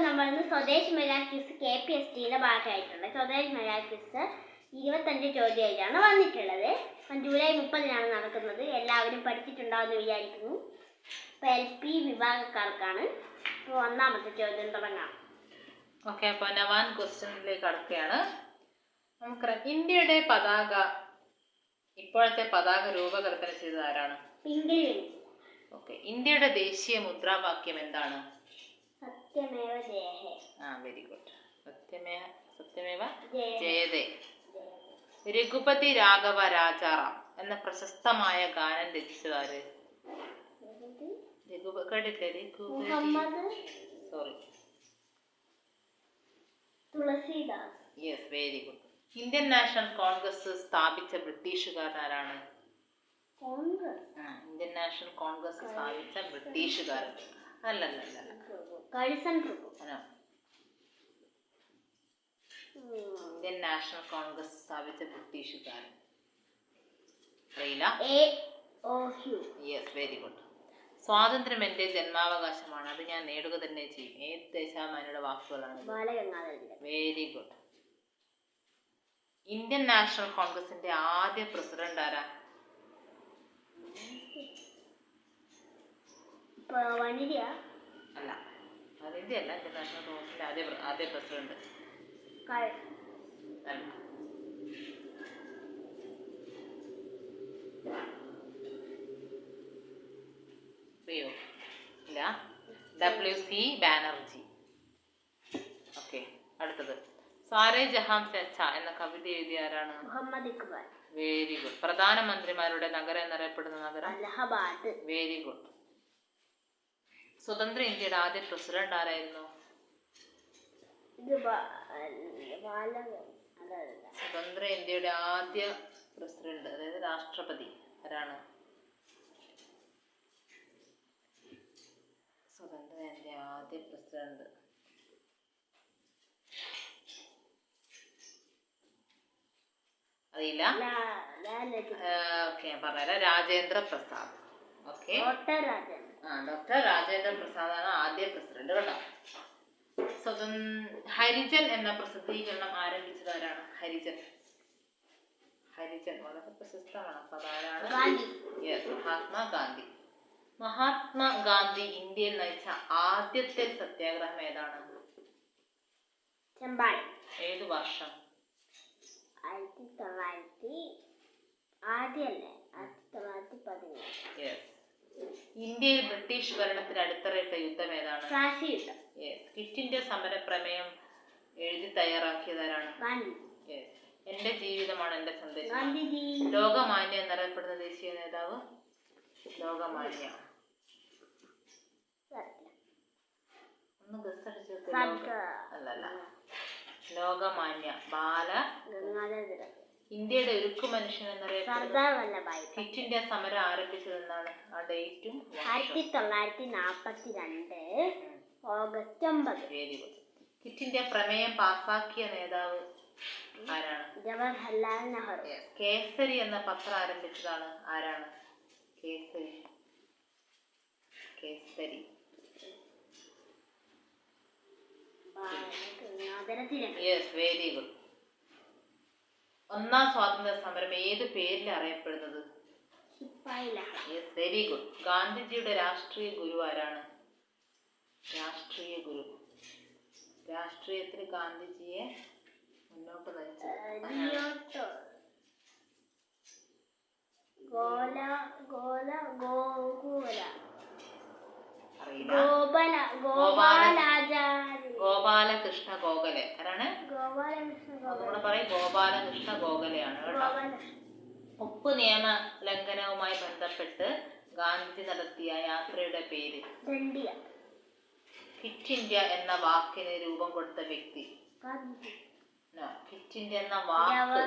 നമ്മൾ Swadesh mega quiz KPSTയുടെ ഭാഗമായിട്ടുണ്ട്. സ്വദേശ് മെഗാ ക്വിസ് 25 ചോദ്യമായിട്ടാണ് വന്നിട്ടുള്ളത്. ജൂലൈ 30-നാണ് നടക്കുന്നത്. എല്ലാവരും പഠിച്ചിട്ടുണ്ടാവുമെന്ന് വിചാരിക്കുന്നു. ഇപ്പോൾ LP വിഭാഗക്കാർക്കാണ്. ഇപ്പോൾ ഒന്നാമത്തെ ചോദ്യം തുടങ്ങാം. ഓക്കെ, അപ്പോൾ നവാൻ ക്വസ്റ്റ്യനിലേക്ക് കടക്കുകയാണ്. നമുക്കറിയാം, ഇന്ത്യയുടെ പതാക, ഇപ്പോഴത്തെ പതാക രൂപകൽപ്പന ചെയ്തത് ആരാണ്? ഓക്കെ, ഇന്ത്യയുടെ ദേശീയ മുദ്രാവാക്യം എന്താണ്? സത്യമേവ ജയഹേ. Very good. സത്യമേവ ജയതേ. രഘുപതി രാഘവ രാജാറാം എന്ന പ്രശസ്തമായ ഗാനം രചിച്ചതാര്? Tulsidas. Yes, very good. Indian National Congress സ്ഥാപിച്ച ബ്രിട്ടീഷുകാരനാരാണ്? ഇന്ത്യൻ നാഷണൽ കോൺഗ്രസ് സ്ഥാപിച്ച ബ്രിട്ടീഷുകാരൻ. ഇന്ത്യൻ നാഷണൽ കോൺഗ്രസ് സ്ഥാപിച്ച ബ്രിട്ടീഷുകാരൻ അറിയില്ല. Yes, very good. സ്വാതന്ത്ര്യം എന്റെ ജന്മാവകാശമാണ്, അത് ഞാൻ നേടുക തന്നെ ചെയ്യും. ഏത് ദേശാഭിമാനിയുടെ വാക്കുകളാണ്? Very good. ഇന്ത്യൻ നാഷണൽ കോൺഗ്രസിന്റെ ആദ്യ പ്രസിഡന്റ് ആരാ? അല്ല, വനിത അല്ല. ഇന്ത്യൻ നാഷണൽ കോൺഗ്രസിന്റെ ആദ്യ പ്രസിഡന്റ് ഇല്ല, WC ബാനർജി. ഓക്കെ, അടുത്തത്. സാരേ ജഹാം സെ അച്ഛാ എന്ന കവിത എഴുതിയ ആരാണ്? മുഹമ്മദ് ഇഖ്ബാൽ. Very good. പ്രധാനമന്ത്രിമാരുടെ നഗരം എന്നറിയപ്പെടുന്ന നഗരം? അലഹബാദ്. Very good. സ്വതന്ത്ര ഇന്ത്യയുടെ ആദ്യ പ്രസിഡന്റ് ആരായിരുന്നു? സ്വതന്ത്ര ഇന്ത്യയുടെ ആദ്യ പ്രസിഡന്റ്, അതായത് രാഷ്ട്രപതി ആരാണ്? സ്വതന്ത്ര ഇന്ത്യ ആദ്യ പ്രസിഡന്റ് അറിയില്ല. ഓക്കെ, ഞാൻ പറഞ്ഞുതരാം. രാജേന്ദ്ര പ്രസാദ്. ഓക്കെ, ഡോക്ടർ രാജേന്ദ്ര പ്രസാദ് ആണ് ആദ്യ പ്രസിഡന്റ് കേട്ടോ. ഹരിജൻ എന്ന പ്രസിദ്ധീകരണം ആരംഭിച്ചത് ആരാണ്? ഹരിജൻ വളരെ പ്രശസ്തമാണ്. അപ്പൊ അതാരാണ്? യെസ്, മഹാത്മാഗാന്ധി. മഹാത്മാഗാന്ധി ഇന്ത്യയിൽ നയിച്ച ആദ്യത്തെ സത്യാഗ്രഹം ഏതാണ്? ചെമ്പാട്. ഏത് വർഷം? 1917. യെസ്. ഇന്ത്യയിൽ ബ്രിട്ടീഷ് ഭരണത്തിന് അടിത്തറയിട്ട യുദ്ധം ഏതാണ്? യെസ്. ക്വിറ്റ് ഇന്ത്യ സമര പ്രമേയം എഴുതി തയ്യാറാക്കിയതാരാണ്? യെസ്. എന്റെ ജീവിതമാണ് എന്റെ സന്ദേശം. ലോകമാന്യ എന്നറിയപ്പെടുന്ന ദേശീയ നേതാവ്? ലോകമാന്യ. ഒന്ന് ഗസ് അടിച്ചു. അല്ലല്ല, ലോകമാന്യ ബാല. ഇന്ത്യയുടെ ഉരുക്കു മനുഷ്യൻ എന്നറിയപ്പെടുന്നത്? ക്വിറ്റ് ഇന്ത്യ സമരം ആരംഭിച്ചതെന്നാണ്? ആ ഡേറ്റും? 1942 August 9. Very good. Quit India പ്രമേയം പാസാക്കിയ നേതാവ് ആരാണ്? ജവഹർലാൽ നെഹ്റു. കേസരി എന്ന പത്രം ആരംഭിച്ചതാണ് ആരാണ്? കേസരി. Yes, very good. ഒന്നാം സ്വാതന്ത്ര്യ സമരം ഏത് പേരിൽ അറിയപ്പെടുന്നത്? Yes, very good. ഗാന്ധിജിയുടെ രാഷ്ട്രീയ ഗുരു ആരാണ്? രാഷ്ട്രീയ ഗുരു. രാഷ്ട്രീയത്തിൽ ഗാന്ധിജിയെ മുന്നോട്ട് നയിച്ചത്? ഗോപാലകൃഷ്ണ ഗോഖലെ. ആരാണ്? ഗോപാലകൃഷ്ണ ഗോഖലെയാണ് കേട്ടോ. ഉപ്പ് നിയമ ലംഘനവുമായി ബന്ധപ്പെട്ട് ഗാന്ധിജി നടത്തിയ യാത്രയുടെ പേര്? ക്വിറ്റ് ഇന്ത്യ എന്ന വാക്കിന് രൂപം കൊടുത്ത വ്യക്തി? ക്വിറ്റ് ഇന്ത്യ എന്ന വാക്ക്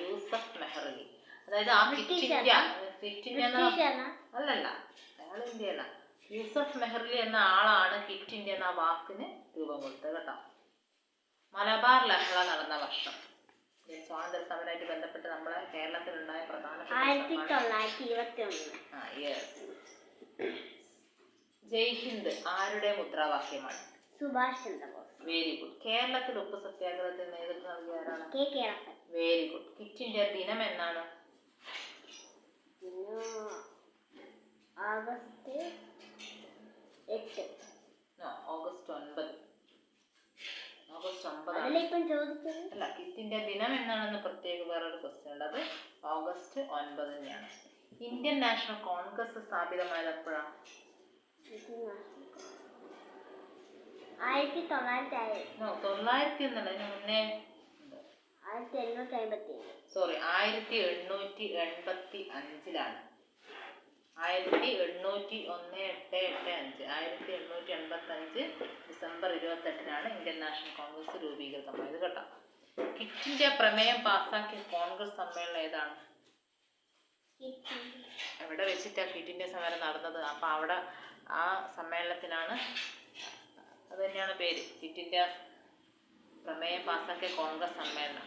യൂസഫ് മെഹ്റലി. അതായത് ആ ക്വിറ്റ് ഇന്ത്യ അല്ലല്ല, അയാൾ ഇന്ത്യയല്ല. യൂസഫ് മെഹ്റലി എന്ന ആളാണ് ക്വിറ്റ് ഇന്ത്യ എന്ന വാക്കിന് രൂപം കൊടുത്തത് കേട്ടോ. മലബാർ ലഹള നടന്ന വർഷം? സ്വാതന്ത്ര്യ സമരമായിട്ട് ബന്ധപ്പെട്ട് നമ്മുടെ കേരളത്തിലുണ്ടായ പ്രധാനപ്പെട്ട 1921. ജയ് ഹിന്ദ് ആരുടെ മുദ്രാവാക്യമാണ്? സുഭാഷ് ചന്ദ്രബോസ്. Very good. കേരളത്തിൽ ഉപ്പ് സത്യാഗ്രഹത്തിന് നേതൃത്വം നൽകിയ ആരാണ്? K Kelappan. Very good. Quit India ദിനം എന്നാണ്? ആഗസ്റ്റ് 8. ഓഗസ്റ്റ് 9. ഓഗസ്റ്റ് 9 അതല്ലേ ഇപ്പം ചോദിച്ചത്? അല്ല, ക്വിറ്റ് ഇന്ത്യ ദിനം എന്നാണെന്ന് പ്രത്യേക വേറൊരു ക്വസ്റ്റ്യൻ ഉണ്ട്. അത് ഓഗസ്റ്റ് 9 തന്നെയാണ്. ഇന്ത്യൻ നാഷണൽ കോൺഗ്രസ് സ്ഥാപിതമായത് എപ്പോഴാണ്? 1900 എന്നതിന് മുന്നേ 1857. സോറി, 1885-ലാണ്. 1885 ഡിസംബർ 28-നാണ് ഇന്ത്യൻ നാഷണൽ കോൺഗ്രസ് രൂപീകൃതമായത് കേട്ടോ. ക്വിറ്റ് ഇന്ത്യ പ്രമേയം പാസ്സാക്കിയ കോൺഗ്രസ് സമ്മേളനം ഏതാണ്? എവിടെ വെച്ചിട്ടാണ് ക്വിറ്റ് ഇന്ത്യ സമരം നടന്നത്? അപ്പം അവിടെ ആ സമ്മേളനത്തിനാണ്, അത് തന്നെയാണ് പേര്, ക്വിറ്റ് ഇന്ത്യ പ്രമേയം പാസ്സാക്കിയ കോൺഗ്രസ് സമ്മേളനം.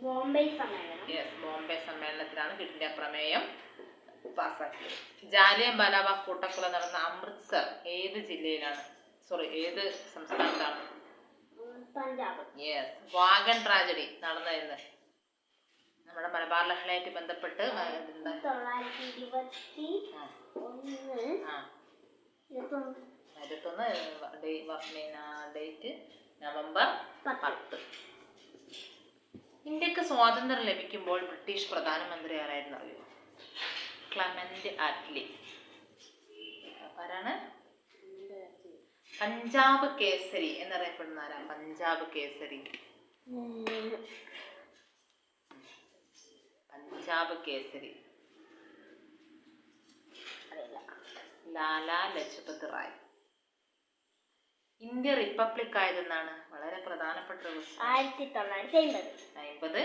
ബോംബെ സമ്മേളനം. യെസ്, ബോംബെ സമ്മേളനത്തിലാണ് ക്വിറ്റ് ഇന്ത്യ പ്രമേയം പാസ്സാക്കിയത്. ജാലിയൻ വാലാബാഗ് കൂട്ടക്കൊല നടന്ന അമൃത്സർ ഏത് ജില്ലയിലാണ്? സോറി, ഏത് സംസ്ഥാനത്താണ്? പഞ്ചാബ്. യെസ്. വാഗൺ ട്രാജഡി നടന്നതെന്ന്? നമ്മുടെ മലബാർ ലഹളയായിട്ട് ബന്ധപ്പെട്ട് 1921 ഡേറ്റ് നവംബർ 10. ഇന്ത്യക്ക് സ്വാതന്ത്ര്യം ലഭിക്കുമ്പോൾ ബ്രിട്ടീഷ് പ്രധാനമന്ത്രി ആരായിരുന്നു അറിയോ? Clement Attlee. ആരാണ്? പഞ്ചാബ് കേസരി എന്നറിയപ്പെടുന്ന ആരാ? പഞ്ചാബ് കേസരി. പഞ്ചാബ് കേസരി ലാലാ ലജ്പത് റായ്. ഇന്ത്യ റിപ്പബ്ലിക് ആയതെന്നാണ്? വളരെ പ്രധാനപ്പെട്ട 1950.